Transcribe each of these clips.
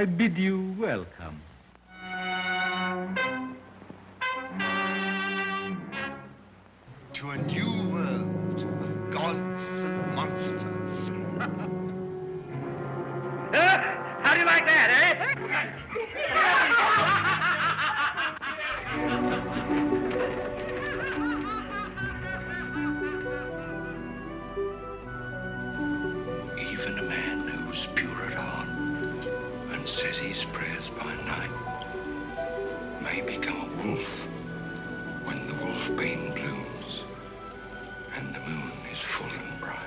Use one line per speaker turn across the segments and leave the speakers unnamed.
I bid you welcome.
To a new world of gods and monsters.
How do you like that, eh?
Even a man who's pure at heart and says his prayers by night may become a wolf when the wolfbane blooms and the moon is full and bright.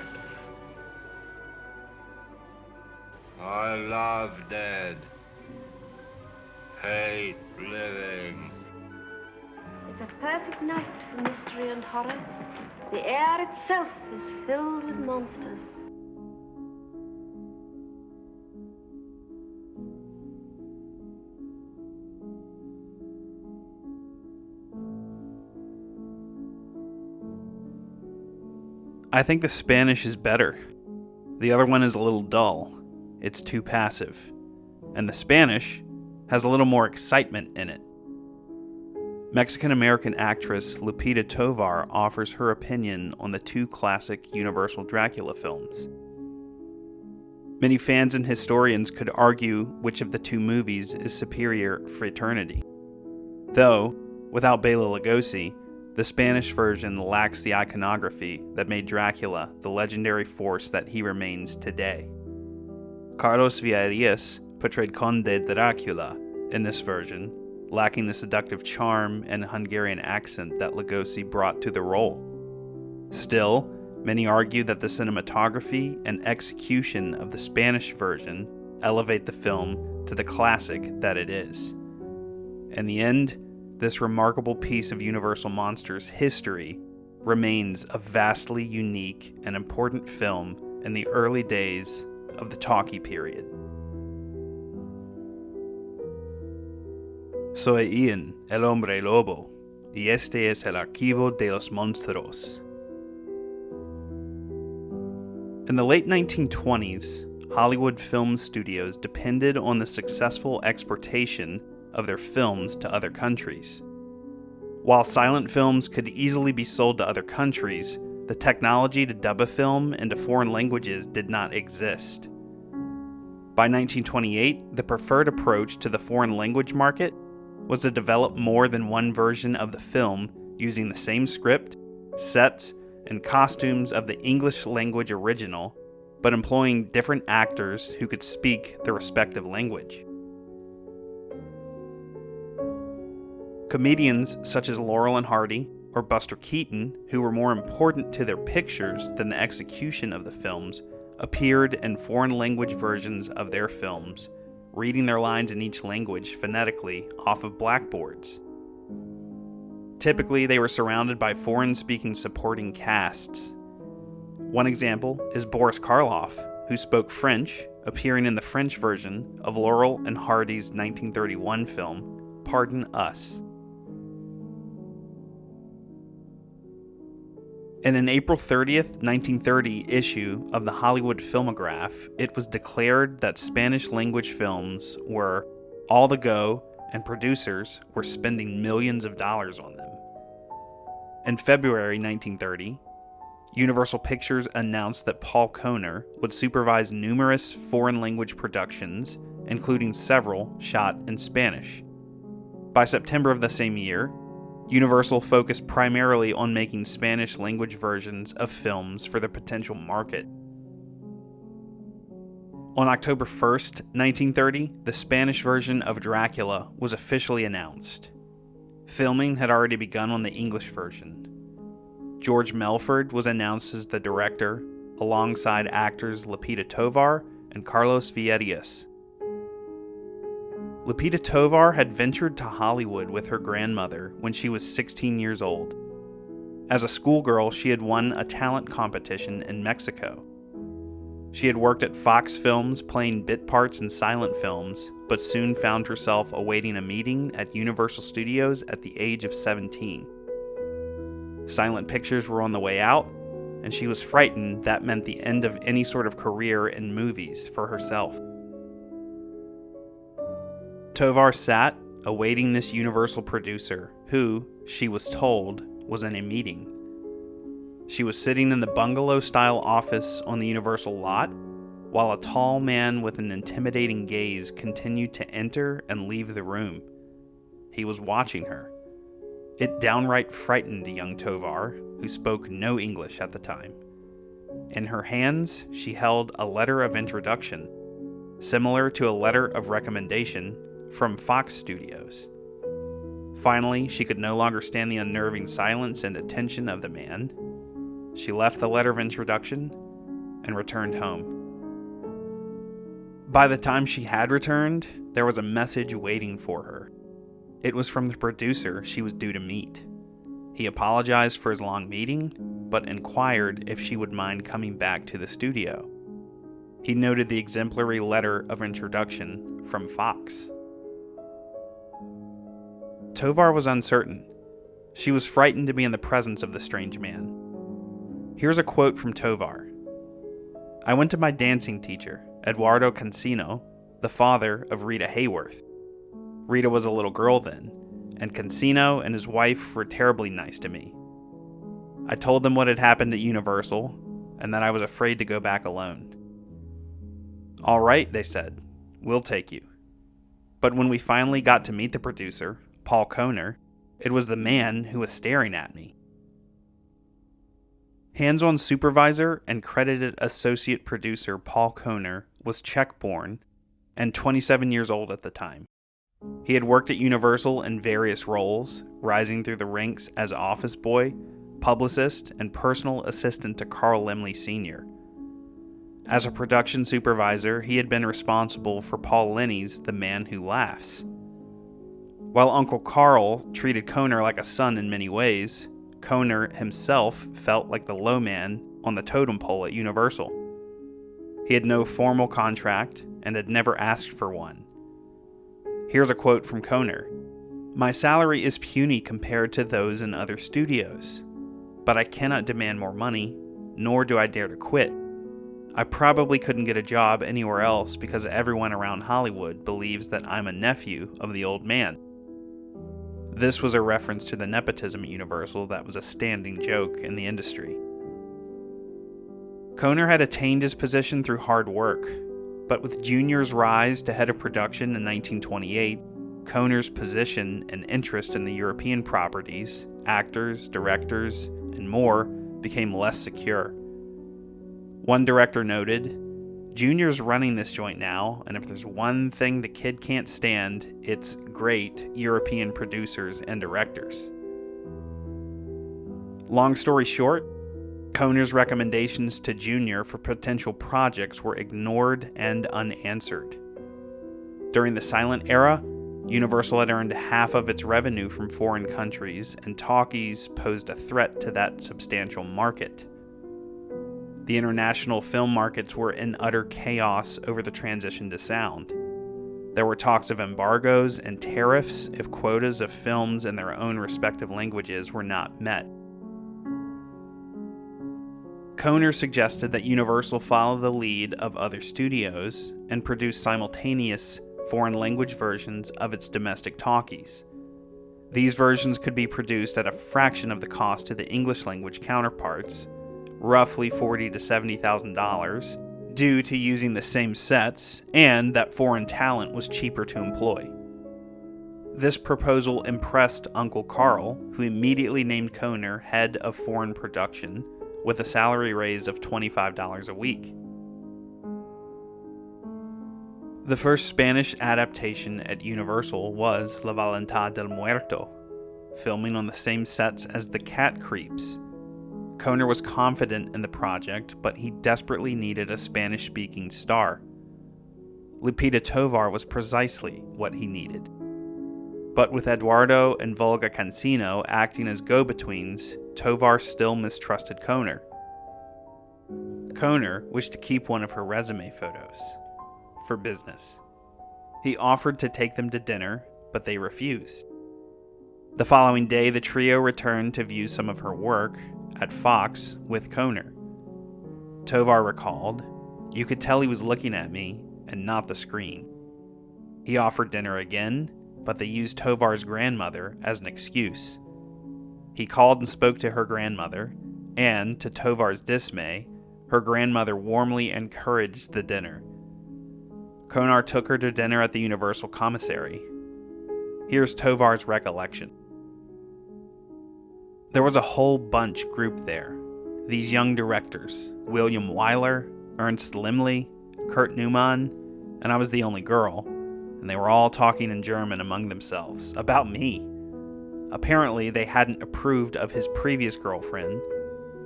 I love dead. Hate living.
It's a perfect night for mystery and horror. The air itself is filled with monsters.
I think the Spanish is better. The other one is a little dull. It's too passive. And the Spanish has a little more excitement in it. Mexican-American actress Lupita Tovar offers her opinion on the two classic Universal Dracula films. Many fans and historians could argue which of the two movies is superior for eternity. Though, without Bela Lugosi, the Spanish version lacks the iconography that made Dracula the legendary force that he remains today. Carlos Villarias portrayed Conde Dracula in this version, lacking the seductive charm and Hungarian accent that Lugosi brought to the role. Still, many argue that the cinematography and execution of the Spanish version elevate the film to the classic that it is. In the end, this remarkable piece of Universal Monsters history remains a vastly unique and important film in the early days of the talkie period. Soy Ian, el hombre lobo, y este es el archivo de los monstruos. In the late 1920s, Hollywood film studios depended on the successful exportation of their films to other countries. While silent films could easily be sold to other countries, the technology to dub a film into foreign languages did not exist. By 1928, the preferred approach to the foreign language market was to develop more than one version of the film using the same script, sets, and costumes of the English language original, but employing different actors who could speak the respective language. Comedians such as Laurel and Hardy or Buster Keaton, who were more important to their pictures than the execution of the films, appeared in foreign language versions of their films, reading their lines in each language phonetically off of blackboards. Typically, they were surrounded by foreign-speaking supporting casts. One example is Boris Karloff, who spoke French, appearing in the French version of Laurel and Hardy's 1931 film, Pardon Us. In an April 30th, 1930 issue of the Hollywood Filmograph, it was declared that Spanish-language films were all the go and producers were spending millions of dollars on them. In February 1930, Universal Pictures announced that Paul Kohner would supervise numerous foreign-language productions, including several shot in Spanish. By September of the same year, Universal focused primarily on making Spanish-language versions of films for the potential market. On October 1st, 1930, the Spanish version of Dracula was officially announced. Filming had already begun on the English version. George Melford was announced as the director, alongside actors Lupita Tovar and Carlos Villarias. Lupita Tovar had ventured to Hollywood with her grandmother when she was 16 years old. As a schoolgirl, she had won a talent competition in Mexico. She had worked at Fox Films playing bit parts in silent films, but soon found herself awaiting a meeting at Universal Studios at the age of 17. Silent pictures were on the way out, and she was frightened that meant the end of any sort of career in movies for herself. Tovar sat, awaiting this Universal producer, who, she was told, was in a meeting. She was sitting in the bungalow-style office on the Universal lot, while a tall man with an intimidating gaze continued to enter and leave the room. He was watching her. It downright frightened young Tovar, who spoke no English at the time. In her hands, she held a letter of introduction, similar to a letter of recommendation from Fox Studios. Finally, she could no longer stand the unnerving silence and attention of the man. She left the letter of introduction and returned home. By the time she had returned, there was a message waiting for her. It was from the producer she was due to meet. He apologized for his long meeting, but inquired if she would mind coming back to the studio. He noted the exemplary letter of introduction from Fox. Tovar was uncertain. She was frightened to be in the presence of the strange man. Here's a quote from Tovar. "I went to my dancing teacher, Eduardo Cancino, the father of Rita Hayworth. Rita was a little girl then, and Cancino and his wife were terribly nice to me. I told them what had happened at Universal, and that I was afraid to go back alone. 'All right,' they said, 'we'll take you.' But when we finally got to meet the producer, Paul Kohner, it was the man who was staring at me." Hands-on supervisor and credited associate producer Paul Kohner was Czech-born and 27 years old at the time. He had worked at Universal in various roles, rising through the ranks as office boy, publicist, and personal assistant to Carl Laemmle Sr. As a production supervisor, he had been responsible for Paul Lenny's The Man Who Laughs. While Uncle Carl treated Kohner like a son in many ways, Kohner himself felt like the low man on the totem pole at Universal. He had no formal contract and had never asked for one. Here's a quote from Kohner. "My salary is puny compared to those in other studios, but I cannot demand more money, nor do I dare to quit. I probably couldn't get a job anywhere else because everyone around Hollywood believes that I'm a nephew of the old man." This was a reference to the nepotism at Universal that was a standing joke in the industry. Kohner had attained his position through hard work, but with Junior's rise to head of production in 1928, Kohner's position and interest in the European properties, actors, directors, and more became less secure. One director noted, "Junior's running this joint now, and if there's one thing the kid can't stand, it's great European producers and directors." Long story short, Kohner's recommendations to Junior for potential projects were ignored and unanswered. During the silent era, Universal had earned half of its revenue from foreign countries, and talkies posed a threat to that substantial market. The international film markets were in utter chaos over the transition to sound. There were talks of embargoes and tariffs if quotas of films in their own respective languages were not met. Kohner suggested that Universal follow the lead of other studios and produce simultaneous foreign language versions of its domestic talkies. These versions could be produced at a fraction of the cost to the English language counterparts, roughly $40,000 to $70,000, due to using the same sets, and that foreign talent was cheaper to employ. This proposal impressed Uncle Carl, who immediately named Kohner head of foreign production, with a salary raise of $25 a week. The first Spanish adaptation at Universal was La Voluntad del Muerto, filming on the same sets as The Cat Creeps. Kohner was confident in the project, but he desperately needed a Spanish-speaking star. Lupita Tovar was precisely what he needed. But with Eduardo and Volga Cancino acting as go-betweens, Tovar still mistrusted Kohner. Kohner wished to keep one of her resume photos for business. He offered to take them to dinner, but they refused. The following day, the trio returned to view some of her work at Fox with Kohner. Tovar recalled, "You could tell he was looking at me and not the screen." He offered dinner again, but they used Tovar's grandmother as an excuse. He called and spoke to her grandmother, and, to Tovar's dismay, her grandmother warmly encouraged the dinner. Kohner took her to dinner at the Universal Commissary. Here's Tovar's recollection. There was a whole bunch grouped there. These young directors, William Wyler, Ernst Limley, Kurt Neumann, and I was the only girl, and they were all talking in German among themselves, about me. Apparently, they hadn't approved of his previous girlfriend,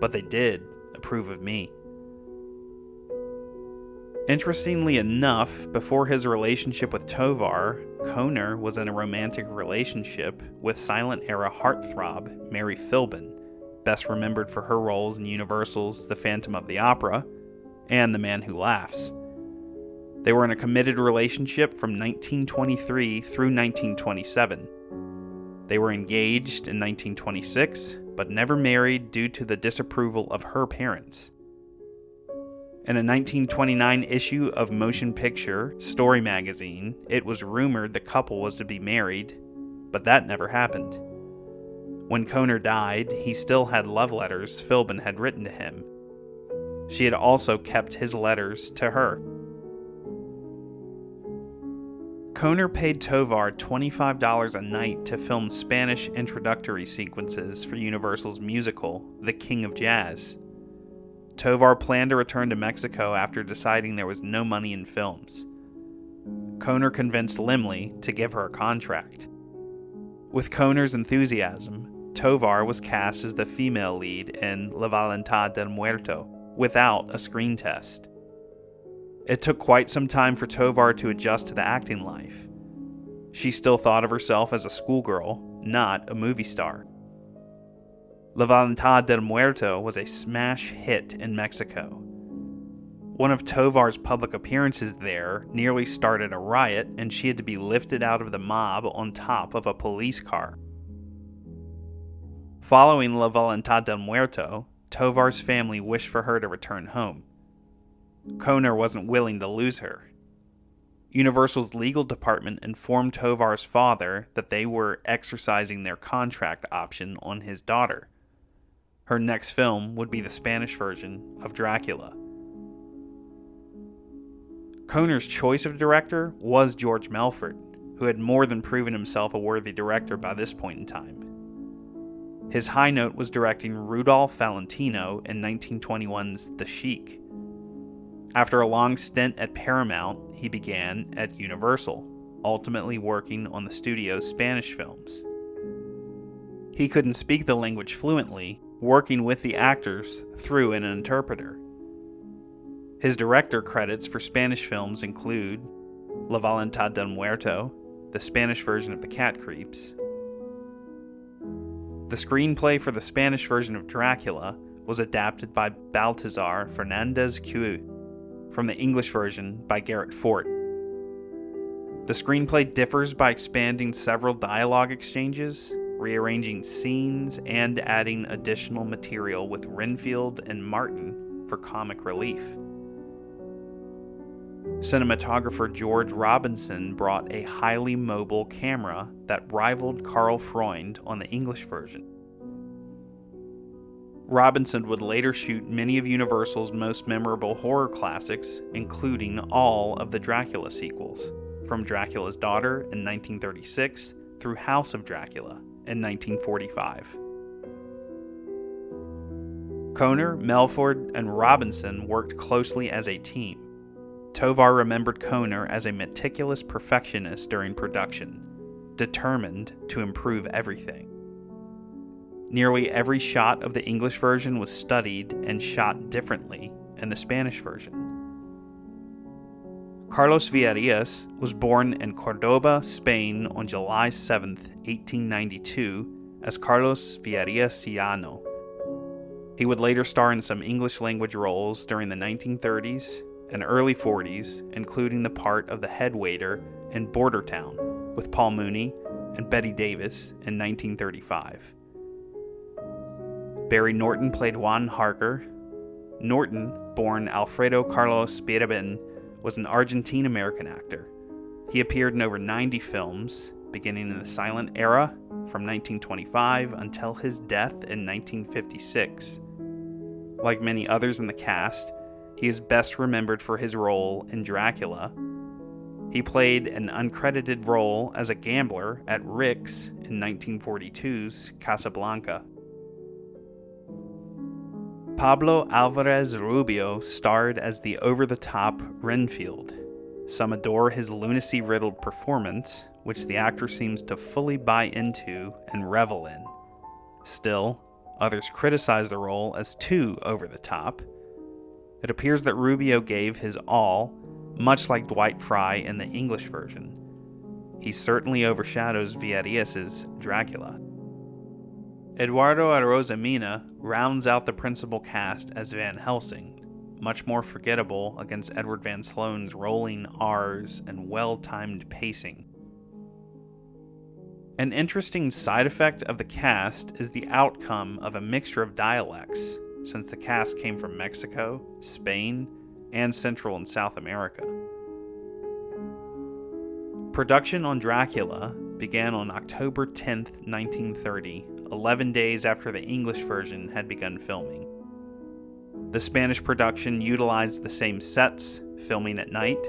but they did approve of me. Interestingly enough, before his relationship with Tovar, Kohner was in a romantic relationship with silent-era heartthrob Mary Philbin, best remembered for her roles in Universal's The Phantom of the Opera and The Man Who Laughs. They were in a committed relationship from 1923 through 1927. They were engaged in 1926, but never married due to the disapproval of her parents. In a 1929 issue of Motion Picture Story magazine, it was rumored the couple was to be married, but that never happened. When Kohner died, he still had love letters Philbin had written to him. She had also kept his letters to her. Kohner paid Tovar $25 a night to film Spanish introductory sequences for Universal's musical, The King of Jazz. Tovar planned to return to Mexico after deciding there was no money in films. Kohner convinced Limley to give her a contract. With Kohner's enthusiasm, Tovar was cast as the female lead in La Voluntad del Muerto, without a screen test. It took quite some time for Tovar to adjust to the acting life. She still thought of herself as a schoolgirl, not a movie star. La Voluntad del Muerto was a smash hit in Mexico. One of Tovar's public appearances there nearly started a riot, and she had to be lifted out of the mob on top of a police car. Following La Voluntad del Muerto, Tovar's family wished for her to return home. Kohner wasn't willing to lose her. Universal's legal department informed Tovar's father that they were exercising their contract option on his daughter. Her next film would be the Spanish version of Dracula. Kohner's choice of director was George Melford, who had more than proven himself a worthy director by this point in time. His high note was directing Rudolph Valentino in 1921's The Sheik. After a long stint at Paramount, he began at Universal, ultimately working on the studio's Spanish films. He couldn't speak the language fluently, working with the actors through an interpreter. His director credits for Spanish films include La Voluntad del Muerto, the Spanish version of The Cat Creeps. The screenplay for the Spanish version of Dracula was adapted by Baltasar Fernandez Quiu, from the English version by Garrett Fort. The screenplay differs by expanding several dialogue exchanges, rearranging scenes, and adding additional material with Renfield and Martin for comic relief. Cinematographer George Robinson brought a highly mobile camera that rivaled Karl Freund on the English version. Robinson would later shoot many of Universal's most memorable horror classics, including all of the Dracula sequels, from Dracula's Daughter in 1936 through House of Dracula in 1945. Kohner, Melford, and Robinson worked closely as a team. Tovar remembered Kohner as a meticulous perfectionist during production, determined to improve everything. Nearly every shot of the English version was studied and shot differently in the Spanish version. Carlos Villarias was born in Cordoba, Spain on July 7, 1892, as Carlos Villarias Llano. He would later star in some English-language roles during the 1930s and early 40s, including the part of the head waiter in Border Town with Paul Mooney and Bette Davis in 1935. Barry Norton played Juan Harker. Norton, born Alfredo Carlos Birabin, was an Argentine-American actor. He appeared in over 90 films, beginning in the silent era from 1925 until his death in 1956. Like many others in the cast, he is best remembered for his role in Dracula. He played an uncredited role as a gambler at Rick's in 1942's Casablanca. Pablo Alvarez Rubio starred as the over-the-top Renfield. Some adore his lunacy-riddled performance, which the actor seems to fully buy into and revel in. Still, others criticize the role as too over-the-top. It appears that Rubio gave his all, much like Dwight Fry in the English version. He certainly overshadows Villarias' Dracula. Eduardo Arozamena rounds out the principal cast as Van Helsing, much more forgettable against Edward Van Sloan's rolling R's and well-timed pacing. An interesting side effect of the cast is the outcome of a mixture of dialects, since the cast came from Mexico, Spain, and Central and South America. Production on Dracula began on October 10, 1930, 11 days after the English version had begun filming. The Spanish production utilized the same sets, filming at night.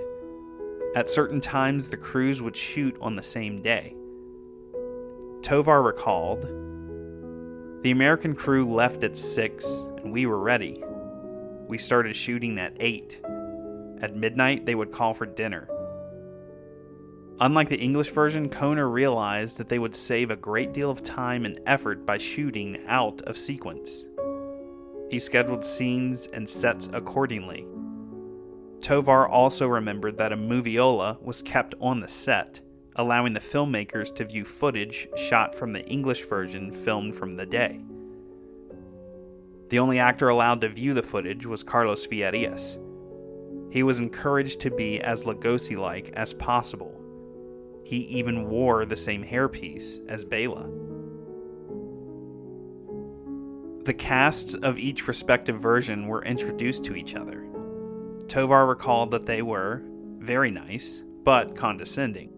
At certain times, the crews would shoot on the same day. Tovar recalled, "The American crew left at 6, and we were ready. We started shooting at 8. At midnight, they would call for dinner." Unlike the English version, Kohner realized that they would save a great deal of time and effort by shooting out of sequence. He scheduled scenes and sets accordingly. Tovar also remembered that a moviola was kept on the set, allowing the filmmakers to view footage shot from the English version filmed from the day. The only actor allowed to view the footage was Carlos Villarias. He was encouraged to be as Lugosi-like as possible. He even wore the same hairpiece as Bela. The casts of each respective version were introduced to each other. Tovar recalled that they were very nice, but condescending.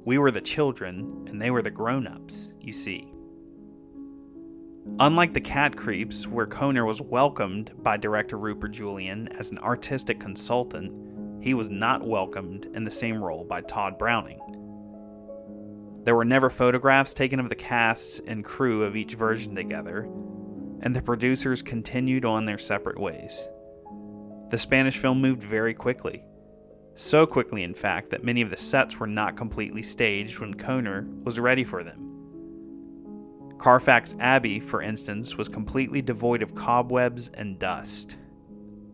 We were the children, and they were the grown-ups, you see. Unlike the Cat Creeps, where Kohner was welcomed by director Rupert Julian as an artistic consultant, he was not welcomed in the same role by Todd Browning. There were never photographs taken of the casts and crew of each version together, and the producers continued on their separate ways. The Spanish film moved very quickly. So quickly, in fact, that many of the sets were not completely staged when Kohner was ready for them. Carfax Abbey, for instance, was completely devoid of cobwebs and dust.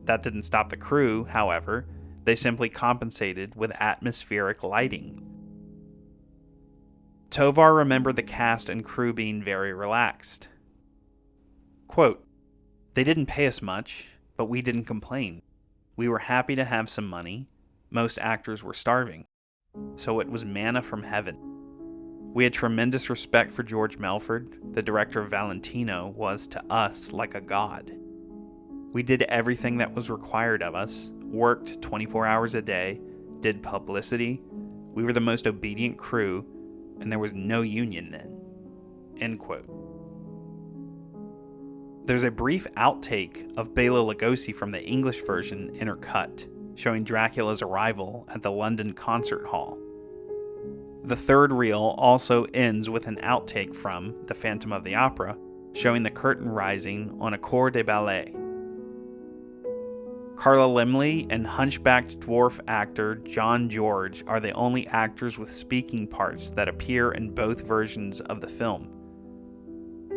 That didn't stop the crew, however. They simply compensated with atmospheric lighting. Tovar remembered the cast and crew being very relaxed. Quote, "They didn't pay us much, but we didn't complain. We were happy to have some money. Most actors were starving. So it was manna from heaven. We had tremendous respect for George Melford. The director of Valentino was to us like a god. We did everything that was required of us, worked 24 hours a day, did publicity. We were the most obedient crew, and there was no union then." End quote. There's a brief outtake of Bela Lugosi from the English version intercut, showing Dracula's arrival at the London Concert Hall. The third reel also ends with an outtake from The Phantom of the Opera, showing the curtain rising on a corps de ballet. Carla Laemmle and hunchbacked dwarf actor John George are the only actors with speaking parts that appear in both versions of the film.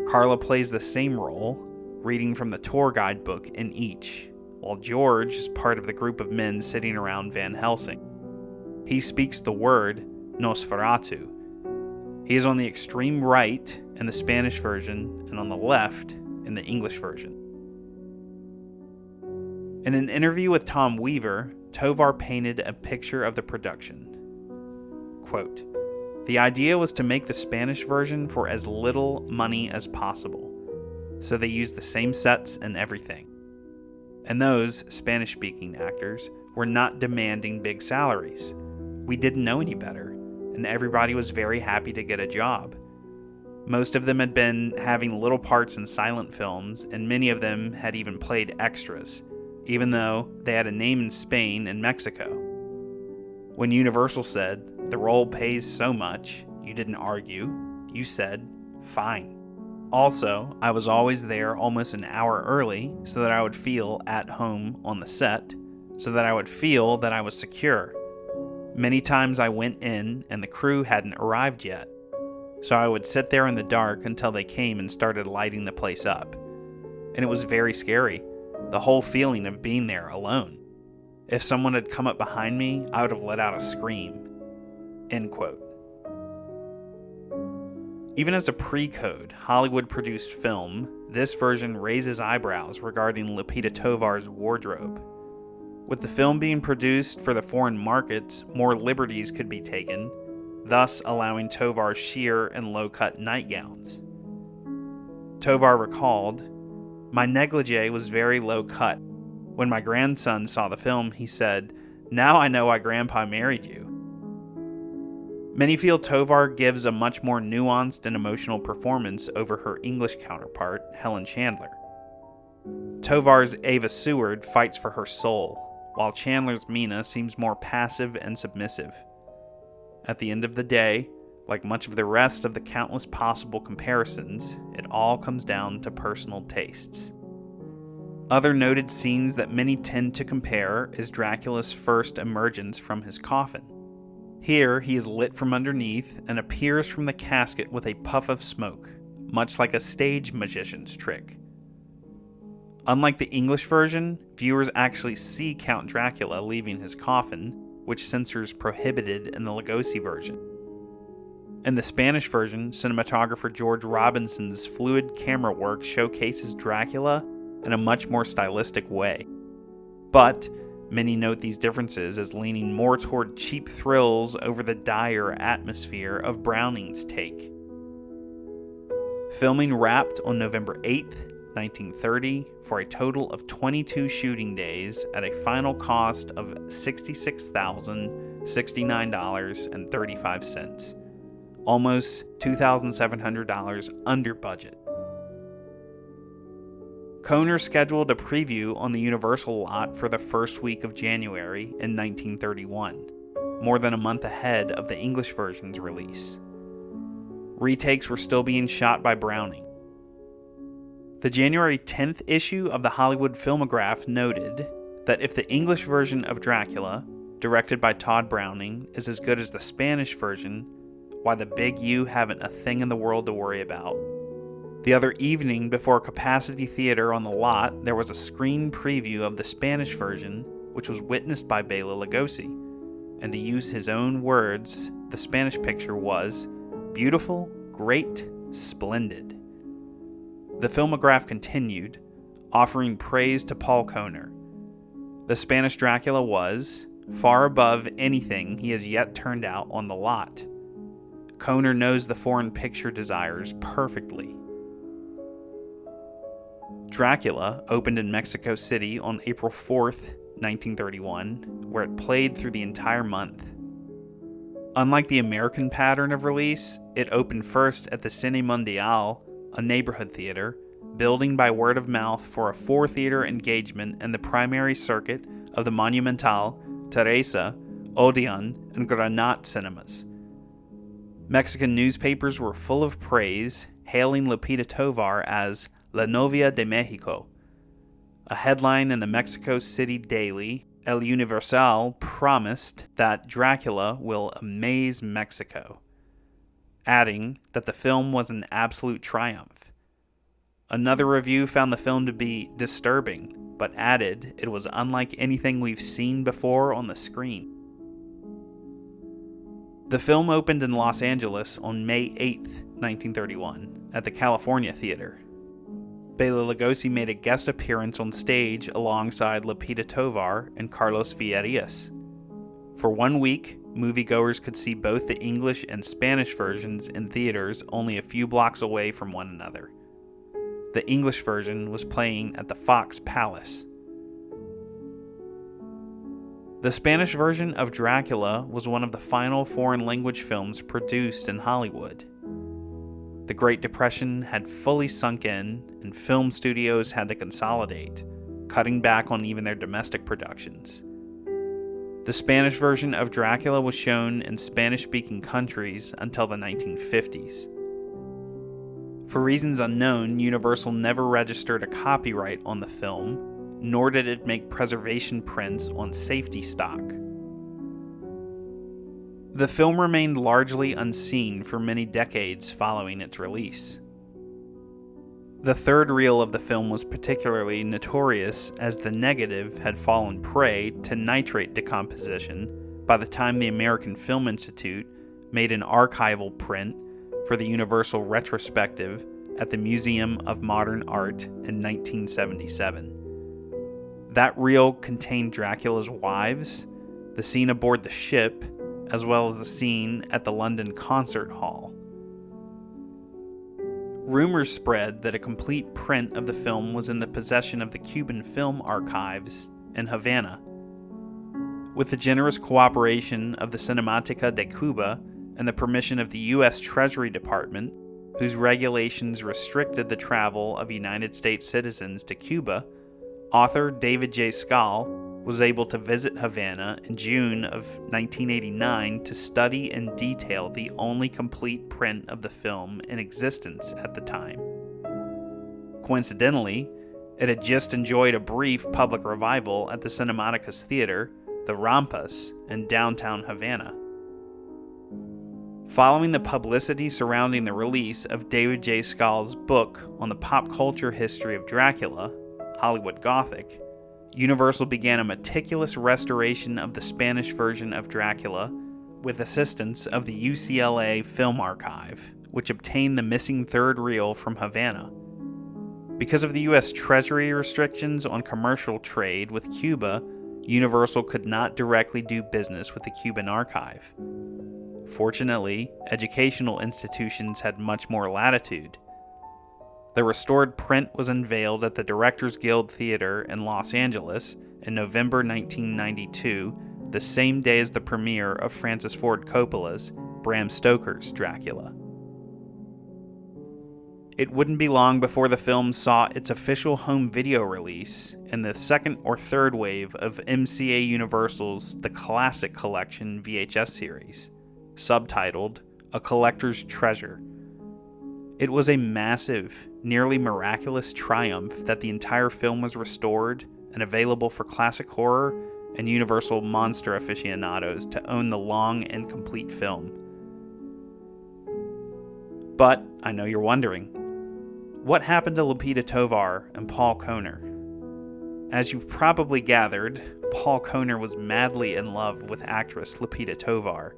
Carla plays the same role, reading from the tour guide book in each, while George is part of the group of men sitting around Van Helsing. He speaks the word Nosferatu. He is on the extreme right in the Spanish version and on the left in the English version. In an interview with Tom Weaver, Tovar painted a picture of the production. Quote, "The idea was to make the Spanish version for as little money as possible, so they used the same sets and everything. And those Spanish-speaking actors were not demanding big salaries. We didn't know any better, and everybody was very happy to get a job. Most of them had been having little parts in silent films, and many of them had even played extras, even though they had a name in Spain and Mexico. When Universal said, "The role pays so much," you didn't argue. You said, "Fine." Also, I was always there almost an hour early so that I would feel at home on the set, so that I would feel that I was secure. Many times I went in and the crew hadn't arrived yet, so I would sit there in the dark until they came and started lighting the place up. And it was very scary, the whole feeling of being there alone. If someone had come up behind me, I would have let out a scream. End quote. Even as a pre-code, Hollywood-produced film, this version raises eyebrows regarding Lupita Tovar's wardrobe. With the film being produced for the foreign markets, more liberties could be taken, thus allowing Tovar's sheer and low-cut nightgowns. Tovar recalled, "My negligee was very low-cut. When my grandson saw the film, he said, 'Now I know why Grandpa married you.'" Many feel Tovar gives a much more nuanced and emotional performance over her English counterpart, Helen Chandler. Tovar's Ava Seward fights for her soul, while Chandler's Mina seems more passive and submissive. At the end of the day, like much of the rest of the countless possible comparisons, it all comes down to personal tastes. Other noted scenes that many tend to compare is Dracula's first emergence from his coffin. Here, he is lit from underneath and appears from the casket with a puff of smoke, much like a stage magician's trick. Unlike the English version, viewers actually see Count Dracula leaving his coffin, which censors prohibited in the Lugosi version. In the Spanish version, cinematographer George Robinson's fluid camera work showcases Dracula in a much more stylistic way. But many note these differences as leaning more toward cheap thrills over the dire atmosphere of Browning's take. Filming wrapped on November 8th, 1930, for a total of 22 shooting days at a final cost of $66,069.35, almost $2,700 under budget. Kohner scheduled a preview on the Universal lot for the first week of January in 1931, more than a month ahead of the English version's release. Retakes were still being shot by Browning. The January 10th issue of the Hollywood Filmograph noted that if the English version of Dracula, directed by Todd Browning, is as good as the Spanish version, why the big U haven't a thing in the world to worry about. The other evening, before Capacity Theater on the lot, there was a screen preview of the Spanish version, which was witnessed by Bela Lugosi. And to use his own words, the Spanish picture was beautiful, great, splendid. The Filmograph continued, offering praise to Paul Kohner. The Spanish Dracula was far above anything he has yet turned out on the lot. Kohner knows the foreign picture desires perfectly. Dracula opened in Mexico City on April 4th, 1931, where it played through the entire month. Unlike the American pattern of release, it opened first at the Cine Mundial, a neighborhood theater, building by word of mouth for a 4-theater engagement in the primary circuit of the Monumental, Teresa, Odeon, and Granat cinemas. Mexican newspapers were full of praise, hailing Lupita Tovar as La Novia de Mexico. A headline in the Mexico City daily, El Universal, promised that Dracula will amaze Mexico, adding that the film was an absolute triumph. Another review found the film to be disturbing, but added it was unlike anything we've seen before on the screen. The film opened in Los Angeles on May 8th, 1931, at the California Theater. Bela Lugosi made a guest appearance on stage alongside Lupita Tovar and Carlos Villarias. For 1 week, moviegoers could see both the English and Spanish versions in theaters only a few blocks away from one another. The English version was playing at the Fox Palace. The Spanish version of Dracula was one of the final foreign-language films produced in Hollywood. The Great Depression had fully sunk in, and film studios had to consolidate, cutting back on even their domestic productions. The Spanish version of Dracula was shown in Spanish-speaking countries until the 1950s. For reasons unknown, Universal never registered a copyright on the film, nor did it make preservation prints on safety stock. The film remained largely unseen for many decades following its release. The third reel of the film was particularly notorious as the negative had fallen prey to nitrate decomposition by the time the American Film Institute made an archival print for the Universal retrospective at the Museum of Modern Art in 1977. That reel contained Dracula's wives, the scene aboard the ship, as well as the scene at the London concert hall. Rumors spread that a complete print of the film was in the possession of the Cuban Film Archives in Havana. With the generous cooperation of the Cinemateca de Cuba and the permission of the U.S. Treasury Department, whose regulations restricted the travel of United States citizens to Cuba, author David J. Skal was able to visit Havana in June of 1989 to study in detail the only complete print of the film in existence at the time. Coincidentally, it had just enjoyed a brief public revival at the Cinemateca's theater, the Rampas, in downtown Havana. Following the publicity surrounding the release of David J. Skal's book on the pop culture history of Dracula, Hollywood Gothic, Universal began a meticulous restoration of the Spanish version of Dracula with assistance of the UCLA Film Archive, which obtained the missing third reel from Havana. Because of the U.S. Treasury restrictions on commercial trade with Cuba, Universal could not directly do business with the Cuban archive. Fortunately, educational institutions had much more latitude. The restored print was unveiled at the Directors Guild Theater in Los Angeles in November 1992, the same day as the premiere of Francis Ford Coppola's Bram Stoker's Dracula. It wouldn't be long before the film saw its official home video release in the second or third wave of MCA Universal's The Classic Collection VHS series, subtitled A Collector's Treasure. It was a massive, nearly miraculous triumph that the entire film was restored and available for classic horror and Universal monster aficionados to own the long and complete film. But I know you're wondering, what happened to Lupita Tovar and Paul Kohner? As you've probably gathered, Paul Kohner was madly in love with actress Lupita Tovar.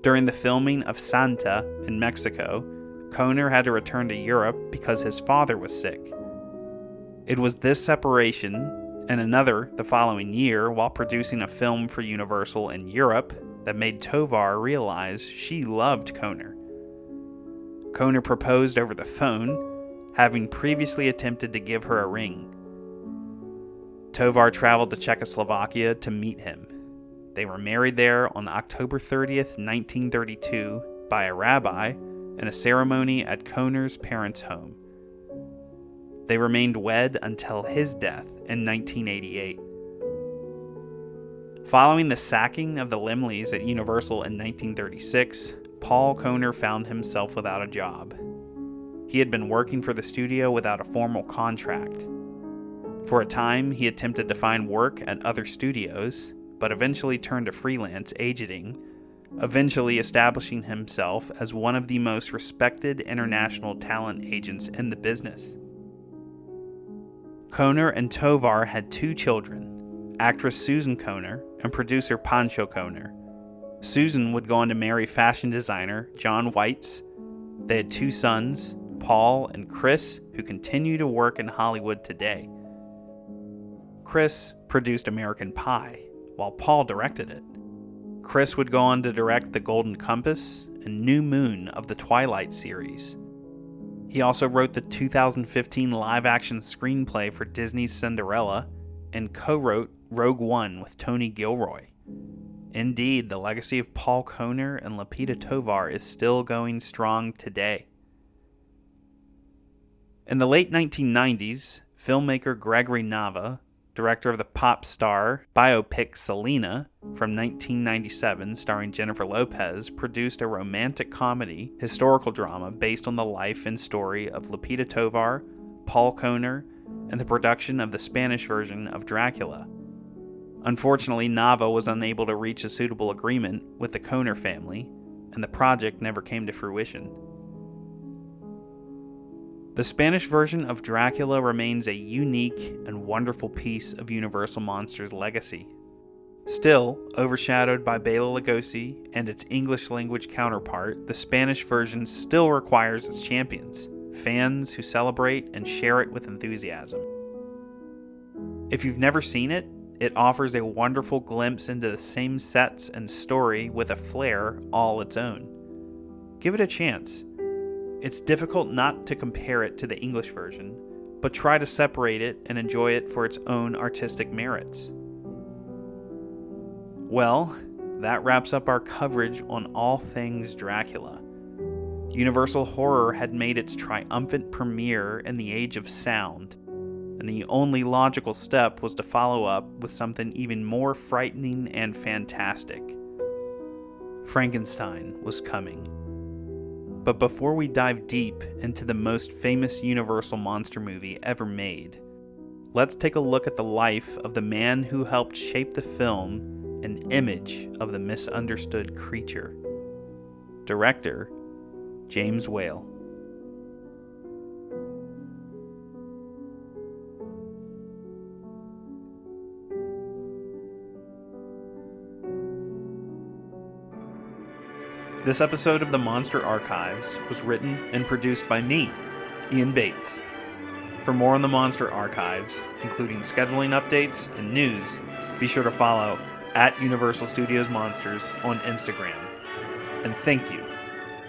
During the filming of Santa in Mexico, Kohner had to return to Europe because his father was sick. It was this separation, and another the following year while producing a film for Universal in Europe, that made Tovar realize she loved Kohner. Kohner proposed over the phone, having previously attempted to give her a ring. Tovar traveled to Czechoslovakia to meet him. They were married there on October 30th, 1932, by a rabbi in a ceremony at Kohner's parents' home. They remained wed until his death in 1988. Following the sacking of the Laemmles at Universal in 1936, Paul Kohner found himself without a job. He had been working for the studio without a formal contract. For a time, he attempted to find work at other studios, but eventually turned to freelance agenting, eventually establishing himself as one of the most respected international talent agents in the business. Kohner and Tovar had 2 children, actress Susan Kohner and producer Pancho Kohner. Susan would go on to marry fashion designer John Weitz. They had 2 sons, Paul and Chris, who continue to work in Hollywood today. Chris produced American Pie, while Paul directed it. Chris would go on to direct The Golden Compass and New Moon of the Twilight series. He also wrote the 2015 live-action screenplay for Disney's Cinderella and co-wrote Rogue One with Tony Gilroy. Indeed, the legacy of Paul Kohner and Lupita Tovar is still going strong today. In the late 1990s, filmmaker Gregory Nava, director of the pop star biopic Selena from 1997 starring Jennifer Lopez, produced a romantic comedy historical drama based on the life and story of Lupita Tovar, Paul Kohner, and the production of the Spanish version of Dracula. Unfortunately, Nava was unable to reach a suitable agreement with the Kohner family, and the project never came to fruition. The Spanish version of Dracula remains a unique and wonderful piece of Universal Monsters' legacy. Still, overshadowed by Bela Lugosi and its English-language counterpart, the Spanish version still requires its champions, fans who celebrate and share it with enthusiasm. If you've never seen it, it offers a wonderful glimpse into the same sets and story with a flair all its own. Give it a chance. It's difficult not to compare it to the English version, but try to separate it and enjoy it for its own artistic merits. Well, that wraps up our coverage on all things Dracula. Universal Horror had made its triumphant premiere in the age of sound, and the only logical step was to follow up with something even more frightening and fantastic. Frankenstein was coming. But before we dive deep into the most famous Universal monster movie ever made, let's take a look at the life of the man who helped shape the film and image of the misunderstood creature. Director James Whale. This episode of the Monster Archives was written and produced by me, Ian Bates. For more on the Monster Archives, including scheduling updates and news, be sure to follow @Universal Studios Monsters on Instagram. And thank you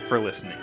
for listening.